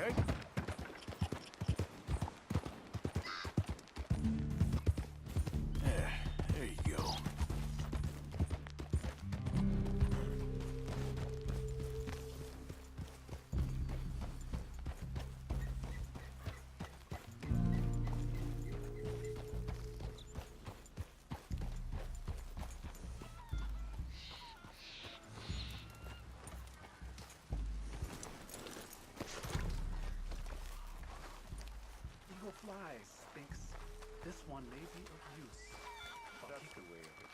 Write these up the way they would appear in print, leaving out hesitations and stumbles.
right? There you go. Eagle flies, Sphinx. This one may be of use. That's the way of it.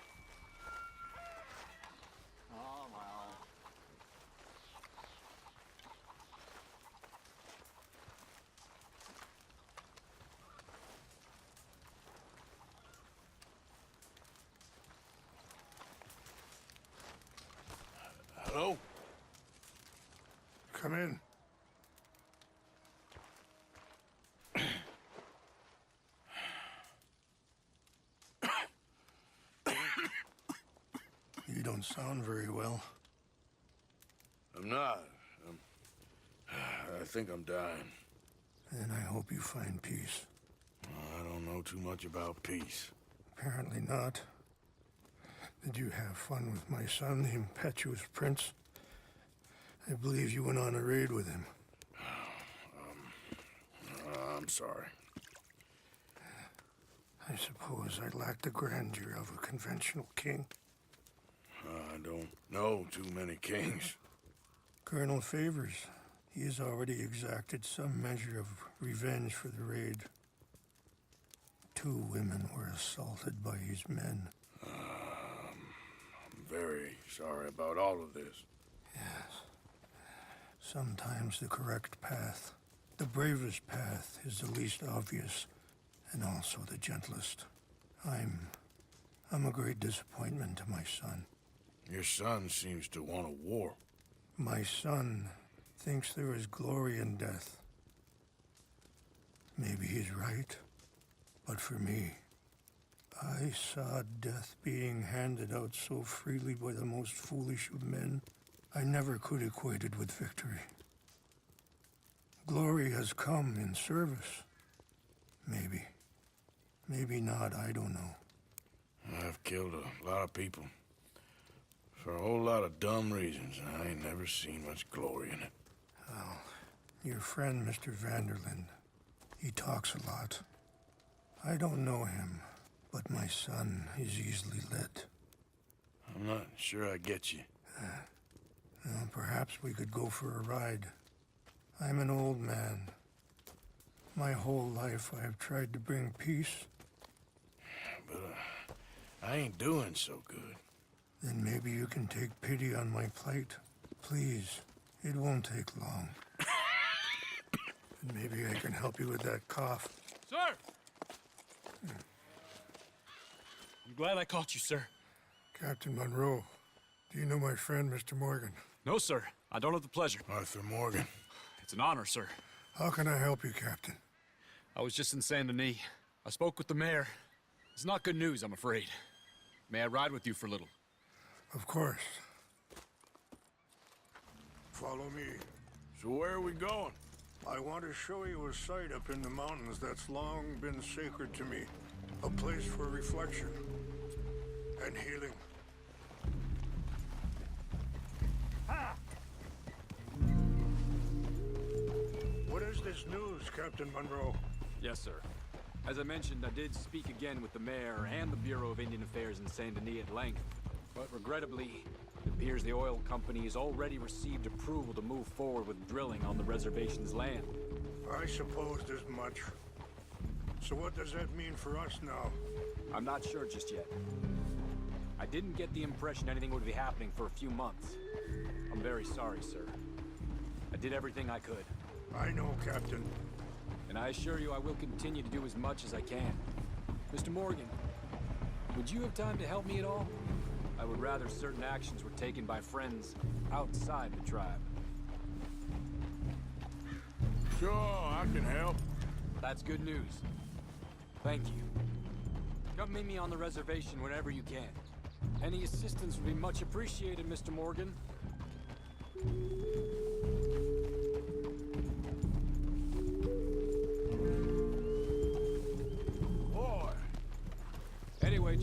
Oh, well. Hello? Come in. You don't sound very well. I'm not. I think I'm dying. And I hope you find peace. I don't know too much about peace. Apparently not. Did you have fun with my son, the impetuous prince? I believe you went on a raid with him. I'm sorry. I suppose I lack the grandeur of a conventional king. I don't know too many kings. Colonel Favors, he has already exacted some measure of revenge for the raid. 2 women were assaulted by his men. I'm very sorry about all of this. Yes. Sometimes the correct path, the bravest path, is the least obvious, and also the gentlest. I'm a great disappointment to my son. Your son seems to want a war. My son thinks there is glory in death. Maybe he's right, but for me, I saw death being handed out so freely by the most foolish of men, I never could equate it with victory. Glory has come in service. Maybe. Maybe not, I don't know. I've killed a lot of people. For a whole lot of dumb reasons, and I ain't never seen much glory in it. Well, your friend, Mr. Vanderlyn, he talks a lot. I don't know him, but my son is easily led. I'm not sure I get you. Well, perhaps we could go for a ride. I'm an old man. My whole life I have tried to bring peace. But I ain't doing so good. Then maybe you can take pity on my plight. Please, it won't take long. And maybe I can help you with that cough. Sir! I'm glad I caught you, sir. Captain Monroe, do you know my friend, Mr. Morgan? No, sir. I don't have the pleasure. Arthur Morgan. It's an honor, sir. How can I help you, Captain? I was just in Saint Denis. I spoke with the mayor. It's not good news, I'm afraid. May I ride with you for a little? Of course. Follow me. So where are we going? I want to show you a site up in the mountains that's long been sacred to me. A place for reflection and healing. What is this news, Captain Monroe? Yes, sir. As I mentioned, I did speak again with the mayor and the Bureau of Indian Affairs in Saint Denis at length. But regrettably, it appears the oil company has already received approval to move forward with drilling on the reservation's land. I supposed as much. So what does that mean for us now? I'm not sure just yet. I didn't get the impression anything would be happening for a few months. I'm very sorry, sir. I did everything I could. I know, Captain. And I assure you I will continue to do as much as I can. Mr. Morgan, would you have time to help me at all? I would rather certain actions were taken by friends outside the tribe. Sure, I can help. That's good news. Thank you. Come meet me on the reservation whenever you can. Any assistance would be much appreciated, Mr. Morgan.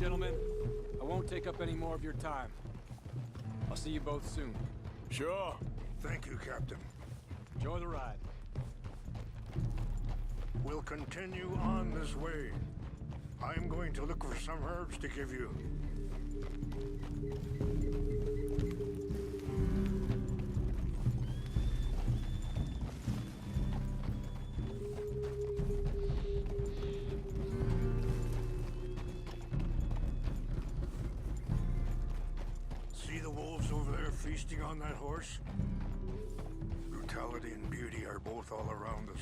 gentlemen. I won't take up any more of your time. I'll see you both soon. Sure. Thank you, Captain. Enjoy the ride. We'll continue on this way. I'm going to look for some herbs to give you. See the wolves over there feasting on that horse? Brutality and beauty are both all around us.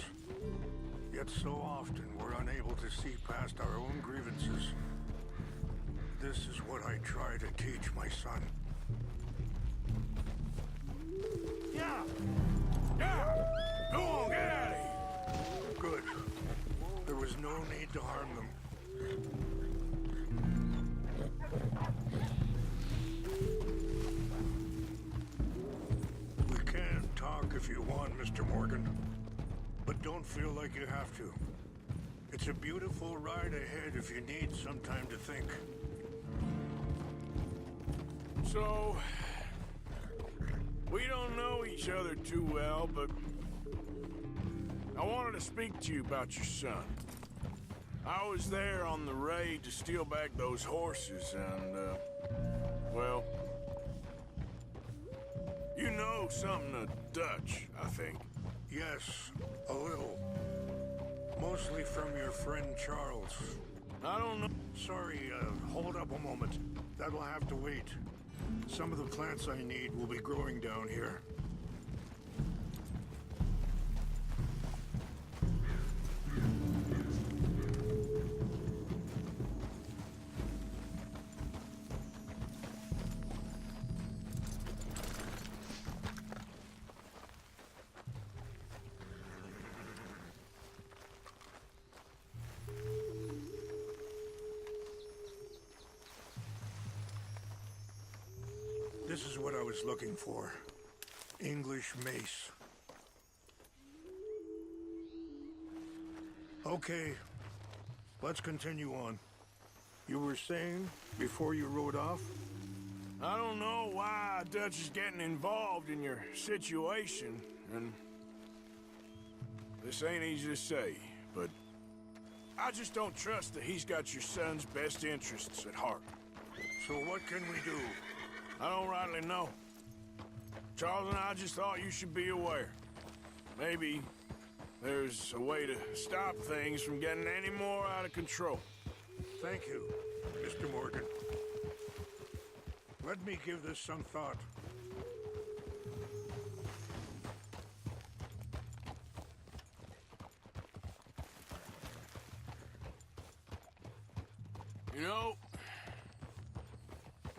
Yet so often we're unable to see past our own grievances. This is what I try to teach my son. Yeah! Yeah! Go on, get out of here! Good. There was no need to harm them. We can talk if you want, Mr. Morgan. But don't feel like you have to. It's a beautiful ride ahead if you need some time to think. So, we don't know each other too well, but I wanted to speak to you about your son. I was there on the raid to steal back those horses, and, well, you know something of Dutch, I think. Yes, a little. Mostly from your friend Charles. I don't know. Sorry, hold up a moment. That'll have to wait. Some of the plants I need will be growing down here. This is what I was looking for. English mace. Okay, let's continue on. You were saying before you rode off? I don't know why Dutch is getting involved in your situation, and this ain't easy to say, but I just don't trust that he's got your son's best interests at heart. So what can we do? I don't rightly know. Charles and I just thought you should be aware. Maybe there's a way to stop things from getting any more out of control. Thank you, Mr. Morgan. Let me give this some thought. You know,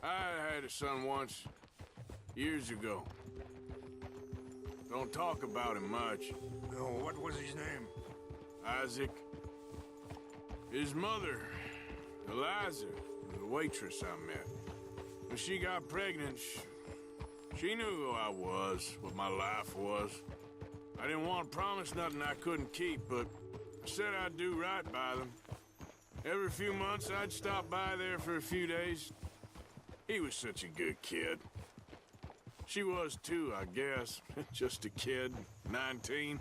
I had a son once, years ago. Don't talk about him much. No, what was his name? Isaac. His mother, Eliza, the waitress I met. When she got pregnant, she knew who I was, what my life was. I didn't want to promise nothing I couldn't keep, but I said I'd do right by them. Every few months, I'd stop by there for a few days. He was such a good kid. She was too, I guess. Just a kid, 19.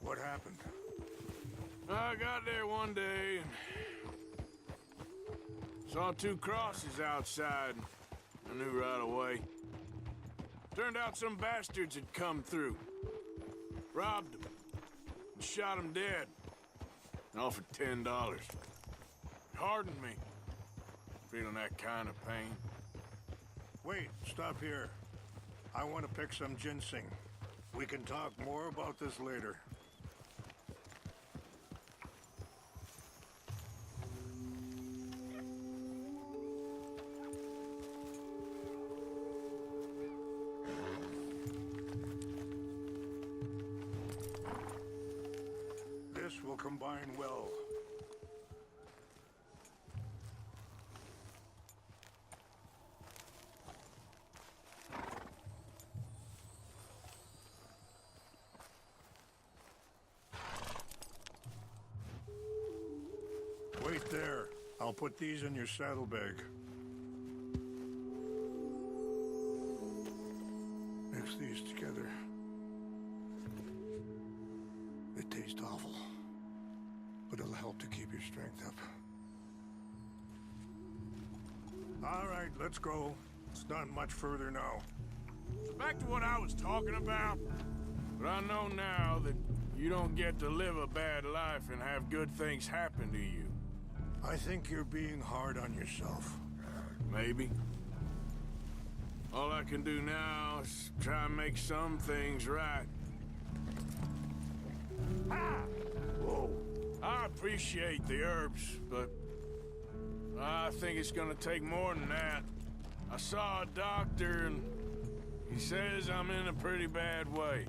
What happened? I got there one day and saw two crosses outside. I knew right away. Turned out some bastards had come through. Robbed them. And shot them dead. And offered $10. Hardened me. Feeling that kind of pain. Wait, stop here. I want to pick some ginseng. We can talk more about this later. This will combine well. Wait there. I'll I'll put these in your saddlebag. Mix these together. It tastes awful, but it'll help to keep your strength up. All right, let's go. It's not much further now. So back to what I was talking about. But I know now that you don't get to live a bad life and have good things happen to you. I think you're being hard on yourself. Maybe. All I can do now is try and make some things right. Ah! Whoa. I appreciate the herbs, but I think it's gonna take more than that. I saw a doctor and he says I'm in a pretty bad way.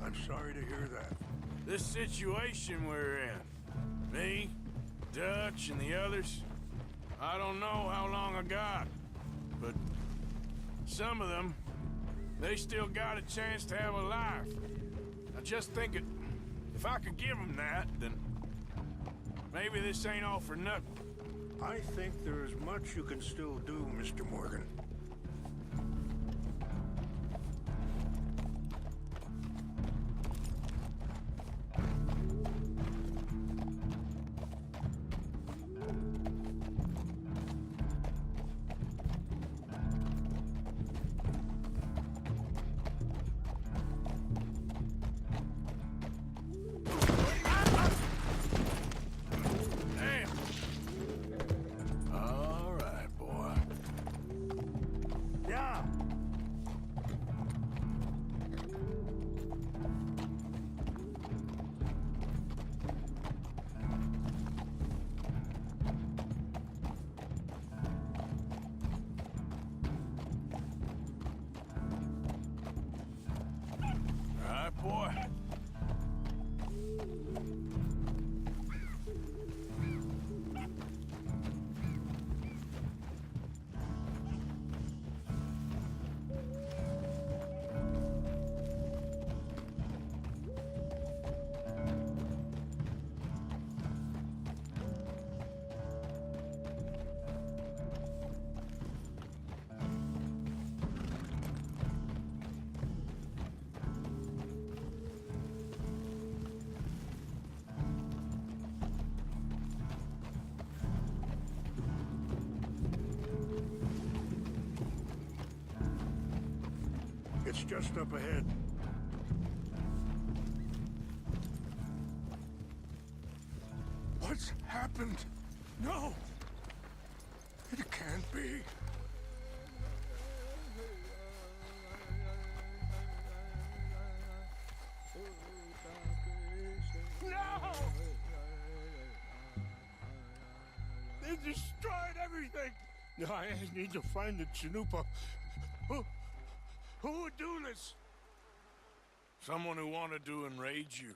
I'm sorry to hear that. This situation we're in, me, Dutch, and the others, I don't know how long I got, but some of them, they still got a chance to have a life. I just think if I could give them that, then maybe this ain't all for nothing. I think there is much you can still do, Mr. Morgan. Boy. It's just up ahead. What's happened? No! It can't be. No! They destroyed everything! I need to find the Chanupa. Who would do this? Someone who wanted to enrage you.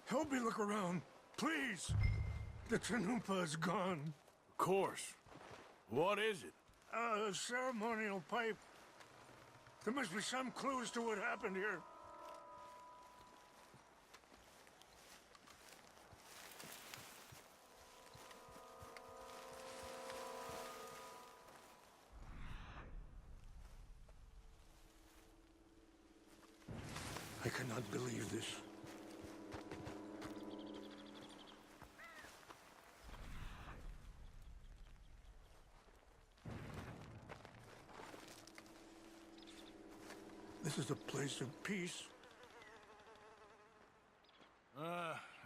Help me look around, please. The Chanupa is gone. Of course. What is it? A ceremonial pipe. There must be some clues to what happened here. I cannot believe this. This is a place of peace.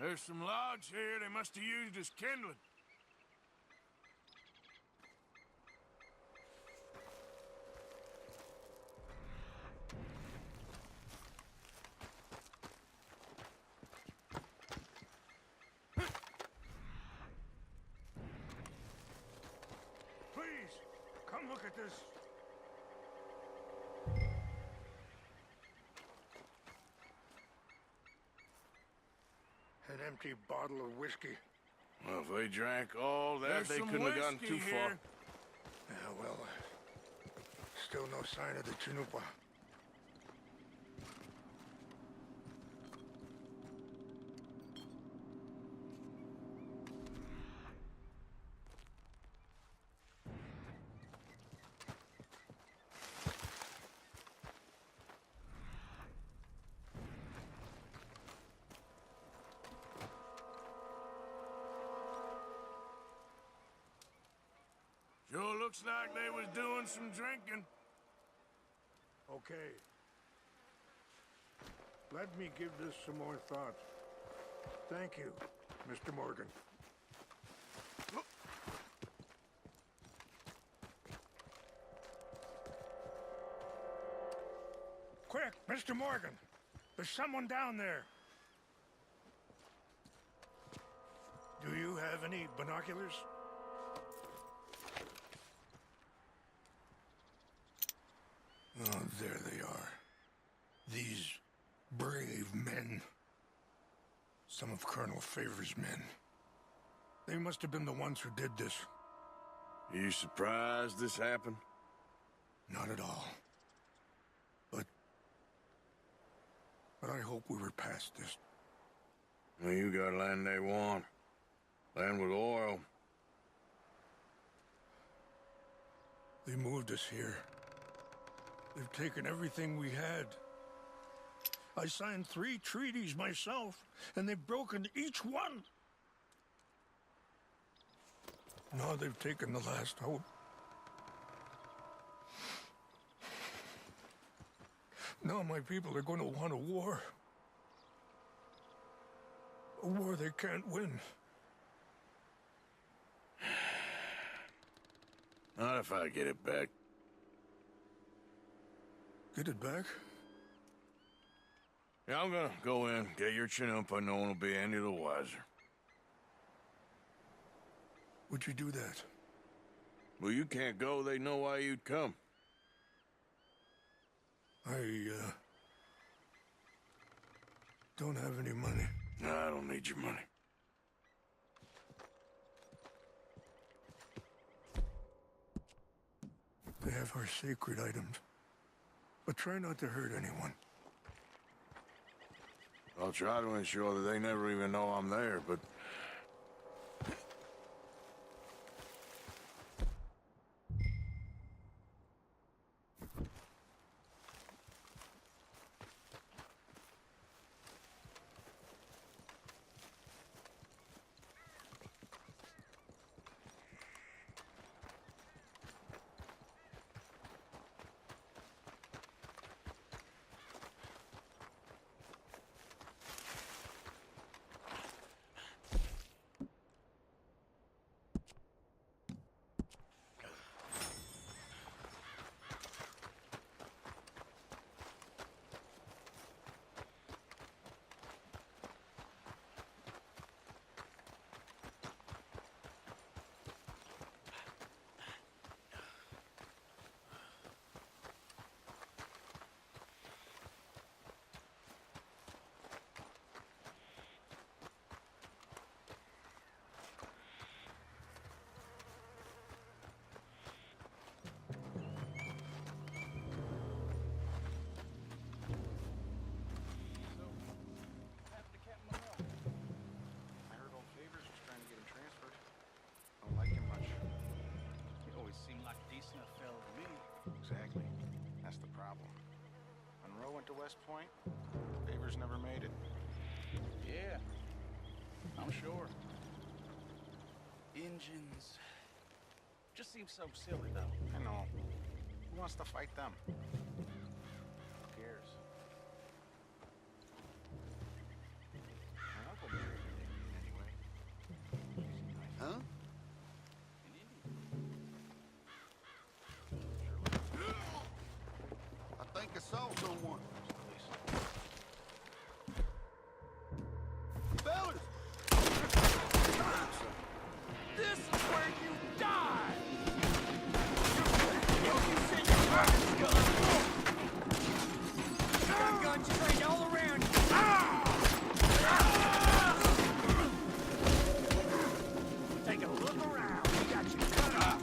There's some logs here they must have used as kindling. Please, come look at this. An empty bottle of whiskey. Well, if they drank all that, they couldn't have gone too far. Yeah, well, still no sign of the Chanupa. Looks like they was doing some drinking. Okay. Let me give this some more thought. Thank you, Mr. Morgan. Quick, Mr. Morgan! There's someone down there! Do you have any binoculars? Oh, there they are. These brave men. Some of Colonel Favor's men. They must have been the ones who did this. You surprised this happened? Not at all. But I hope we were past this. Well, you got land they want. Land with oil. They moved us here. They've taken everything we had. I signed 3 treaties myself, and they've broken each one. Now they've taken the last hope. Now my people are going to want a war. A war they can't win. Not if I get it back. Get it back? Yeah, I'm gonna go in, get your Chinook, but no one will be any the wiser. Would you do that? Well, you can't go, they know why you'd come. I don't have any money. No, I don't need your money. They have our sacred items. But try not to hurt anyone. I'll try to ensure that they never even know I'm there, but... Exactly. That's the problem. Monroe went to West Point. Favors never made it. Yeah, I'm sure. Engines. Just seems so silly, though. I know. Who wants to fight them? Who cares? My uncle married an Indian anyway. Huh? I think I saw someone. Fellas! This is where you die! You said you were this gun! Got guns trained all around you! Take a look around. We got you cut up.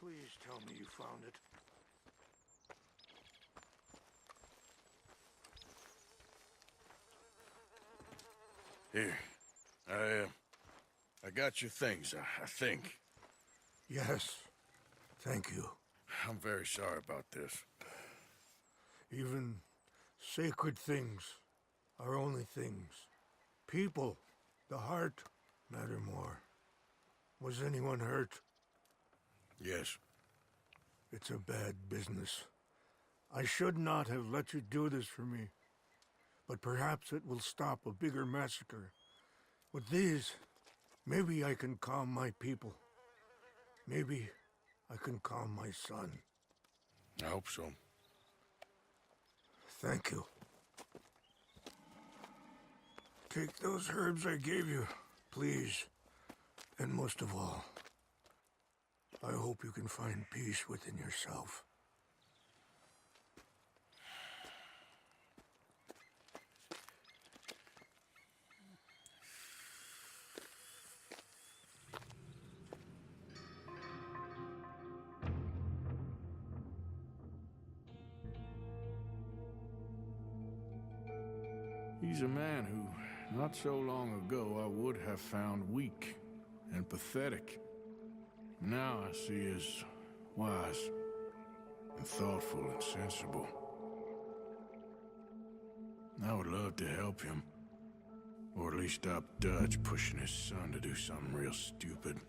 Please tell me you found it. Here. I got your things, I think. Yes. Thank you. I'm very sorry about this. Even sacred things are only things. People, the heart, matter more. Was anyone hurt? Yes. It's a bad business. I should not have let you do this for me. But perhaps it will stop a bigger massacre. With these, maybe I can calm my people. Maybe I can calm my son. I hope so. Thank you. Take those herbs I gave you, please. And most of all, I hope you can find peace within yourself. He's a man who, not so long ago, I would have found weak and pathetic. Now I see as wise and thoughtful and sensible. I would love to help him, or at least stop Dodge pushing his son to do something real stupid.